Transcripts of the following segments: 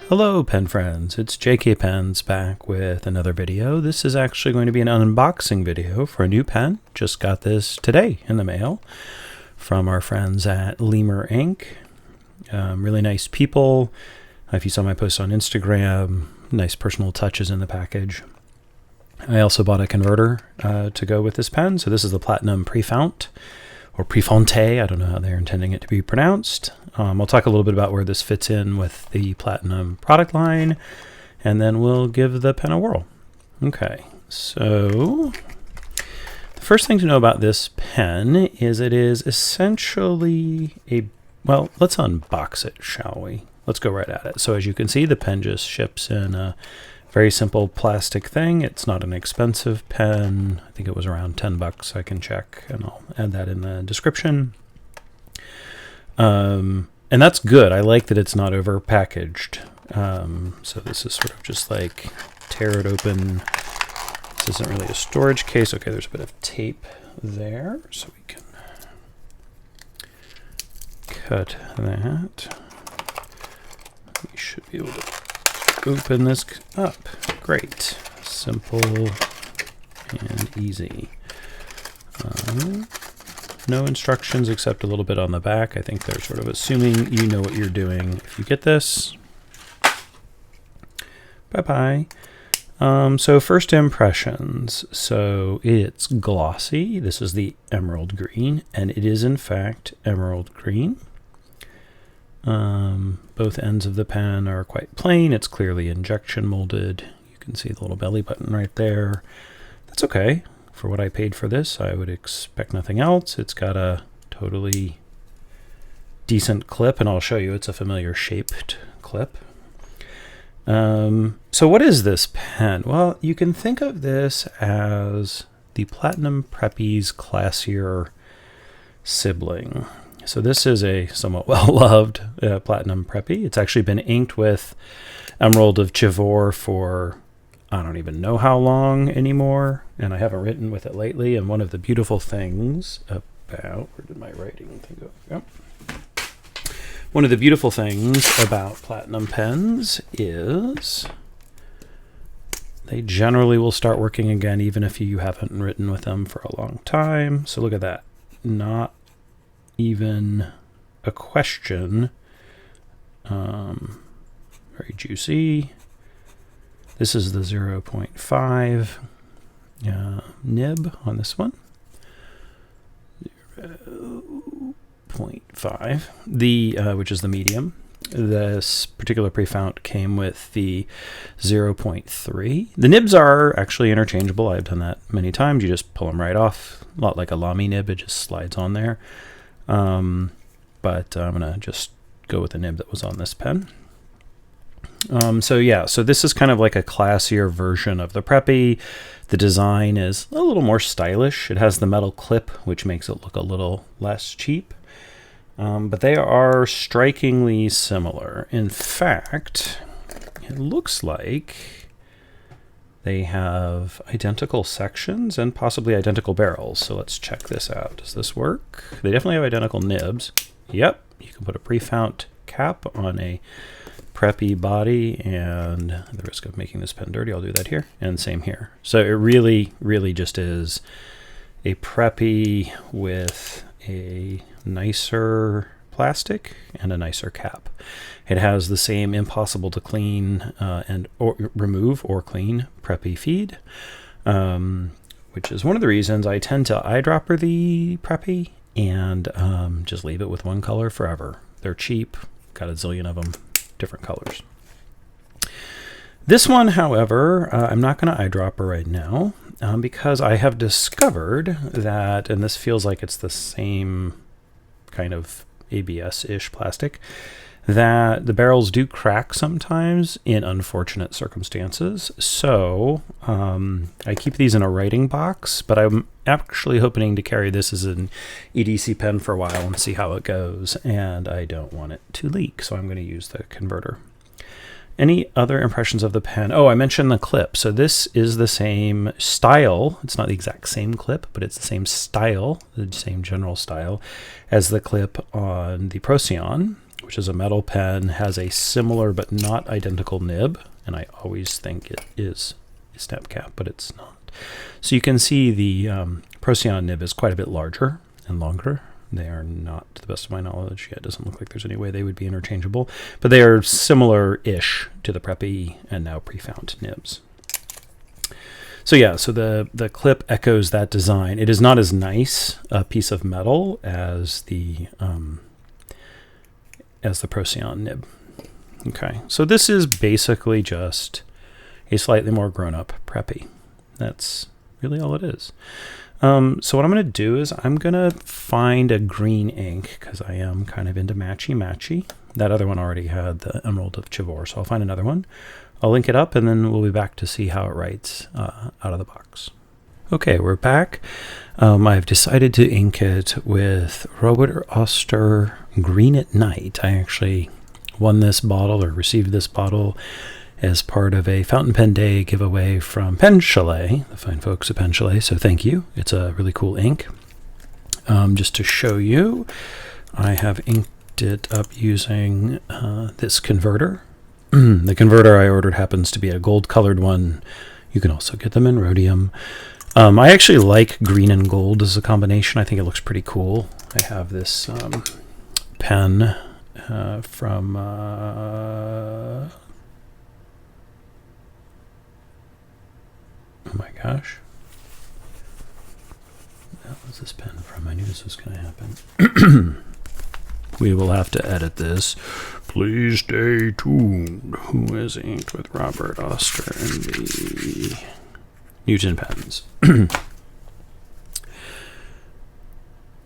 Hello pen friends, it's JK Pens back with another video. This is actually going to be an unboxing video for a new pen. Just got this today in the mail from our friends at Lemur Ink. Really nice people. If you saw my post on Instagram, nice personal touches in the package. I also bought a converter to go with this pen. So this is the Platinum Prefounte, or Prefounte, I don't know how they're intending it to be pronounced. I'll talk a little bit about where this fits in with the Platinum product line, and then we'll give the pen a whirl. Okay, so the first thing to know about this pen is it is essentially well, let's unbox it, shall we? Let's go right at it. So as you can see, the pen just ships in a very simple plastic thing. It's not an expensive pen. I think it was around 10 bucks. I can check, and I'll add that in the description. And that's good. I like that it's not over packaged. So this is sort of just like tear it open. This isn't really a storage case. Okay, there's a bit of tape there, so we can cut that. We should be able to open this up. Great. Simple and easy. No instructions except a little bit on the back. I think they're sort of assuming you know what you're doing if you get this. Bye-bye. So first impressions. So it's glossy. This is the emerald green, and it is in fact emerald green. Both ends of the pen are quite plain. It's clearly injection molded. You can see the little belly button right there. That's okay. For what I paid for this, I would expect nothing else. It's got a totally decent clip, and I'll show you it's a familiar shaped clip. So what is this pen? Well, you can think of this as the Platinum Preppy's classier sibling. So this is a somewhat well-loved Platinum Preppy. It's actually been inked with Emerald of Chivor for I don't even know how long anymore, and I haven't written with it lately. And one of the beautiful things about, where did my writing thing go? Yep. One of the beautiful things about Platinum pens is they generally will start working again even if you haven't written with them for a long time. So look at that. Not even a question. Very juicy. This is the 0.5 nib on this one. 0.5, which is the medium. This particular Prefounte came with the 0.3. The nibs are actually interchangeable. I've done that many times. You just pull them right off, a lot like a Lamy nib. It just slides on there. But I'm going to just go with the nib that was on this pen. So this is kind of like a classier version of the Preppy. The design is a little more stylish. It has the metal clip, which makes it look a little less cheap. But they are strikingly similar. In fact, it looks like they have identical sections and possibly identical barrels. So let's check this out. Does this work? They definitely have identical nibs. Yep, you can put a Prefounte cap on a Preppy body, and at the risk of making this pen dirty, I'll do that here, and same here. So it really, really just is a Preppy with a nicer plastic and a nicer cap. It has the same impossible to clean or remove or clean Preppy feed, which is one of the reasons I tend to eyedropper the Preppy and just leave it with one color forever. They're cheap, got a zillion of them. Different colors. This one, however, I'm not going to eyedropper right now because I have discovered that, and this feels like it's the same kind of ABS-ish plastic, that the barrels do crack sometimes in unfortunate circumstances. So I keep these in a writing box, but I'm actually hoping to carry this as an EDC pen for a while and see how it goes, and I don't want it to leak, so I'm going to use the converter. Any other impressions of the pen? Oh, I mentioned the clip. So this is the same style. It's not the exact same clip, but it's the same style, the same general style as the clip on the Procyon, which is a metal pen, has a similar but not identical nib, and I always think it is a snap cap, but it's not. So you can see the Procyon nib is quite a bit larger and longer. They are not, to the best of my knowledge, it doesn't look like there's any way they would be interchangeable, but they are similar-ish to the Preppy and now Prefounte nibs. So yeah, so the clip echoes that design. It is not as nice a piece of metal as the Procyon nib. Okay, so this is basically just a slightly more grown-up Preppy. That's really all it is. So what I'm going to do is I'm going to find a green ink because I am kind of into matchy-matchy. That other one already had the Emerald of Chivor, so I'll find another one. I'll link it up, and then we'll be back to see how it writes out of the box. Okay, we're back. I've decided to ink it with Robert Oster Green at Night. I actually won this bottle or received this bottle as part of a Fountain Pen Day giveaway from Pen Chalet, the fine folks at Pen Chalet, so thank you. It's a really cool ink. Just to show you, I have inked it up using this converter. The converter I ordered happens to be a gold-colored one. You can also get them in rhodium. I actually like green and gold as a combination. I think it looks pretty cool. I have this pen from... oh my gosh. That was this pen from. I knew this was going to happen. We will have to edit this. Please stay tuned. Who is inked with Robert Oster and the Newton pens?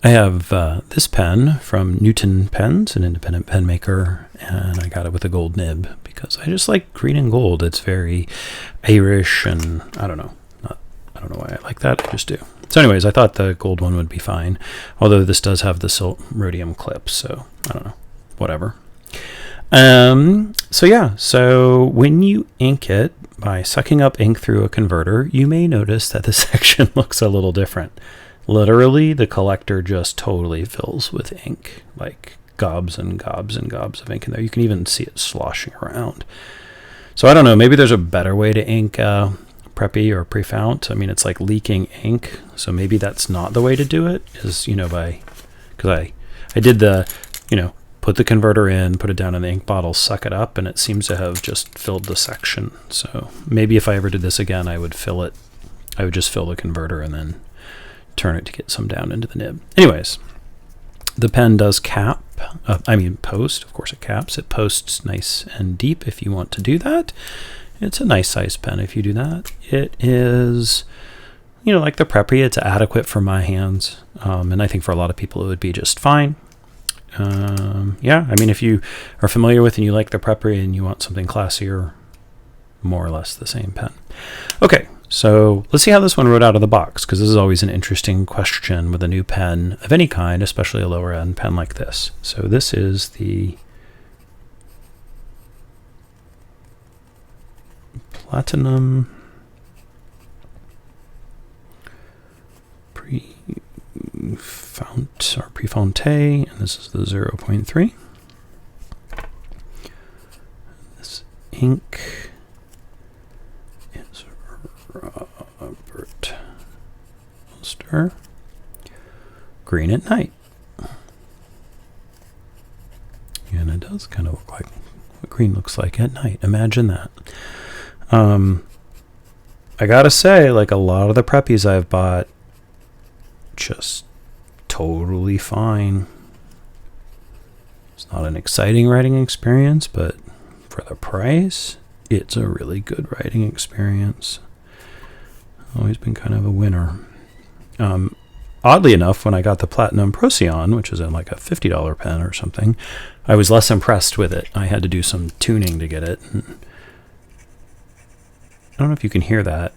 I have this pen from Newton Pens, an independent pen maker, and I got it with a gold nib because I just like green and gold. It's very Irish, and I don't know. I don't know why I like that. I just do. So anyways, I thought the gold one would be fine, although this does have the rhodium clip, so I don't know. Whatever. So yeah, so when you ink it by sucking up ink through a converter, you may notice that the section looks a little different. Literally, the collector just totally fills with ink, like gobs and gobs and gobs of ink in there. You can even see it sloshing around. So I don't know, maybe there's a better way to ink Preppy or Prefounte. I mean, it's like leaking ink, so maybe that's not the way to do it, is, you know, because I did the, you know, put the converter in, put it down in the ink bottle, suck it up, and it seems to have just filled the section. So maybe if I ever did this again, I would fill it. I would just fill the converter and then turn it to get some down into the nib. Anyways, the pen does cap, post. Of course it caps. It posts nice and deep if you want to do that. It's a nice size pen if you do that. It is, you know, like the Preppy, it's adequate for my hands. And I think for a lot of people it would be just fine. Yeah, I mean, if you are familiar with and you like the Preppy and you want something classier, more or less the same pen. Okay, so let's see how this one wrote out of the box, because this is always an interesting question with a new pen of any kind, especially a lower end pen like this. So this is the Platinum Prefounte, and this is the 0.3. This ink is Robert Oster Green at Night. And it does kind of look like what green looks like at night. Imagine that. I gotta say, like a lot of the Preppies I've bought, just totally fine. It's not an exciting writing experience, but for the price, it's a really good writing experience. Always been kind of a winner. Oddly enough, when I got the Platinum Procyon, which is like a $50 pen or something, I was less impressed with it. I had to do some tuning to get it. I don't know if you can hear that.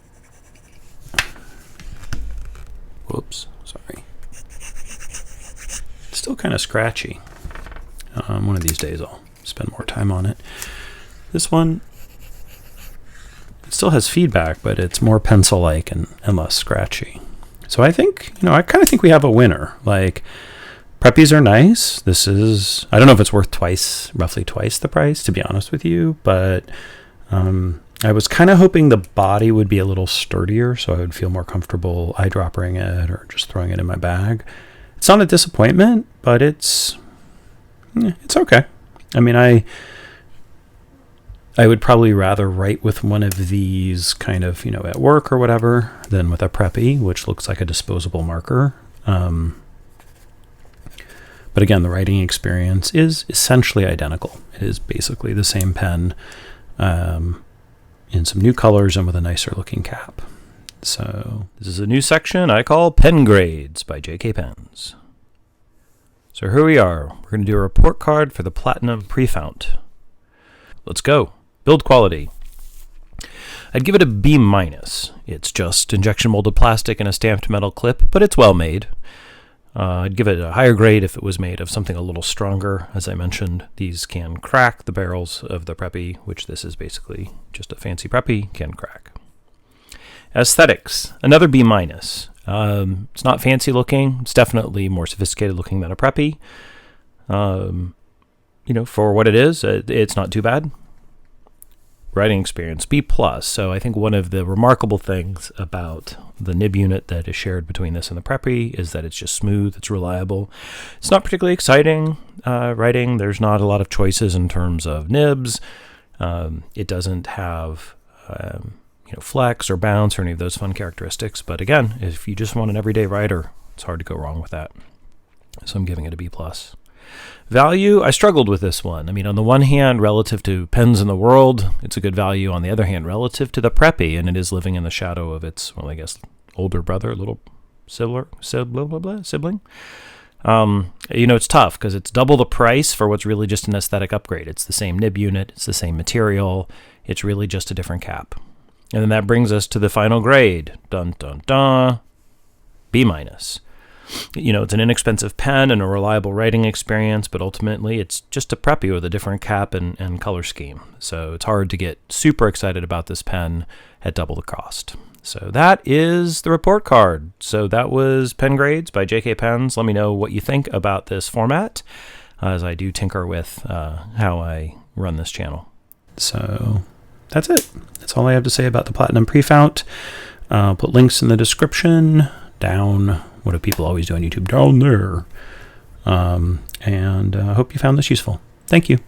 Whoops, sorry. It's still kind of scratchy. One of these days I'll spend more time on it. This one, it still has feedback, but it's more pencil-like and less scratchy. So I think, you know, I kind of think we have a winner. Like, Preppies are nice. This is, I don't know if it's worth roughly twice the price, to be honest with you, but I was kind of hoping the body would be a little sturdier so I would feel more comfortable eyedroppering it or just throwing it in my bag. It's not a disappointment, but it's okay. I mean, I would probably rather write with one of these kind of, at work or whatever than with a Preppy, which looks like a disposable marker. But again, the writing experience is essentially identical. It is basically the same pen in some new colors and with a nicer looking cap. So this is a new section I call Pen Grades by JK Pens. So here we are. We're going to do a report card for the Platinum Prefounte. Let's go. Build quality. I'd give it a B-. It's just injection molded plastic and a stamped metal clip, but it's well made. I'd give it a higher grade if it was made of something a little stronger. As I mentioned, these can crack. The barrels of the Preppy, which this is basically just a fancy Preppy, can crack. Aesthetics, another B-. It's not fancy looking. It's definitely more sophisticated looking than a Preppy. For what it is, it's not too bad. Writing experience, B+. So I think one of the remarkable things about the nib unit that is shared between this and the Preppy is that it's just smooth, it's reliable. It's not particularly exciting writing. There's not a lot of choices in terms of nibs. It doesn't have flex or bounce or any of those fun characteristics. But again, if you just want an everyday writer, it's hard to go wrong with that. So I'm giving it a B+. Value, I struggled with this one. I mean, on the one hand, relative to pens in the world, it's a good value. On the other hand, relative to the Preppy, and it is living in the shadow of its, older brother, little sibling. It's tough because it's double the price for what's really just an aesthetic upgrade. It's the same nib unit. It's the same material. It's really just a different cap. And then that brings us to the final grade. Dun, dun, dun. B-. It's an inexpensive pen and a reliable writing experience, but ultimately it's just a Preppy with a different cap and color scheme. So it's hard to get super excited about this pen at double the cost. So that is the report card. So that was Pen Grades by JK Pens. Let me know what you think about this format as I do tinker with how I run this channel. So that's it. That's all I have to say about the Platinum Prefounte. I'll put links in the description down. What do people always do on YouTube? Down there. And I hope you found this useful. Thank you.